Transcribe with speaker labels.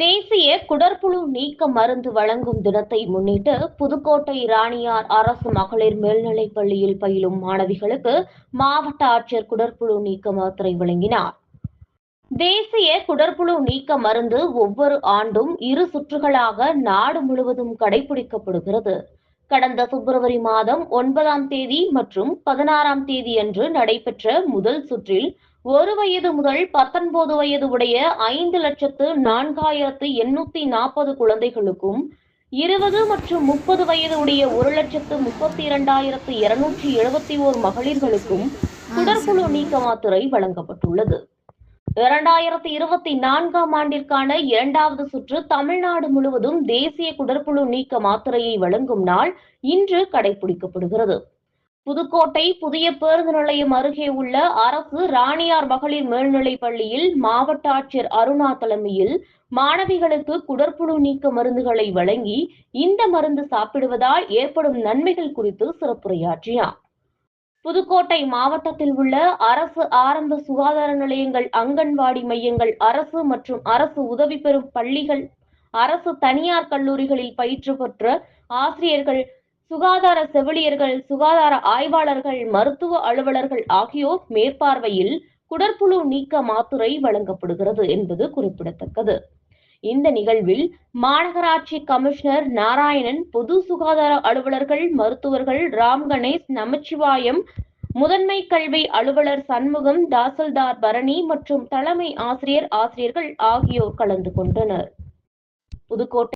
Speaker 1: தேசிய குடற்புழு நீக்க மருந்து வழங்கும் தினத்தை முன்னிட்டு புதுக்கோட்டை ராணியார் அரசு மகளிர் மேல்நிலைப் பள்ளியில் பயிலும் மாணவிகளுக்கு மாவட்ட ஆட்சியர் குடற்புழு நீக்க மாத்திரை வழங்கினார். தேசிய குடற்புழு நீக்க மருந்து ஒவ்வொரு ஆண்டும் 2 சுற்றுகளாக நாடு முழுவதும் கடைபிடிக்கப்படுகிறது. கடந்த பிப்ரவரி மாதம் 9ஆம் தேதி மற்றும் 16ஆம் தேதி அன்று நடைபெற்ற முதல் சுற்றில் 1 வயது முதல் 19 வயது உடைய 5,04,840 குழந்தைகளுக்கும் 20 மற்றும் 30 வயது உடைய 1,32,271 மகளிர்களுக்கும் குடற்புழு நீக்க மாத்திரை வழங்கப்பட்டுள்ளது. 2024ஆம் ஆண்டிற்கான 2வது சுற்று தமிழ்நாடு முழுவதும் தேசிய குடற்புழு நீக்க மாத்திரையை வழங்கும் நாள் இன்று கடைபிடிக்கப்படுகிறது. புதுக்கோட்டை புதிய பேருந்து நிலையம் அருகே உள்ள அரசு ராணியார் மகளிர் மேல்நிலைப் பள்ளியில் மாவட்ட ஆட்சியர் அருணா தலைமையில் மாணவிகளுக்கு குடற்புழு நீக்க மருந்துகளை வழங்கி இந்த மருந்து சாப்பிடுவதால் ஏற்படும் நன்மைகள் குறித்து சிறப்புரையாற்றினார். புதுக்கோட்டை மாவட்டத்தில் உள்ள அரசு ஆரம்ப சுகாதார நிலையங்கள், அங்கன்வாடி மையங்கள், அரசு மற்றும் அரசு உதவி பெறும் பள்ளிகள், அரசு தனியார் கல்லூரிகளில் பயிற்சி பெற்ற ஆசிரியர்கள், சுகாதார செவிலியர்கள், சுகாதார ஆய்வாளர்கள், மருத்துவ அலுவலர்கள் ஆகியோர் மேற்பார்வையில் குடற்புழு நீக்க மாத்திரை வழங்கப்படுகிறது என்பது குறிப்பிடத்தக்கது. இந்த நிகழ்வில் மாநகராட்சி கமிஷனர் நாராயணன், பொது சுகாதார அலுவலர்கள், மருத்துவர்கள் ராம் கணேஷ், நமச்சிவாயம், முதன்மை கல்வி அலுவலர் சண்முகம், தாசில்தார் பரணி மற்றும் தலைமை ஆசிரியர்கள் ஆகியோர் கலந்து கொண்டனர். புதுக்கோட்டை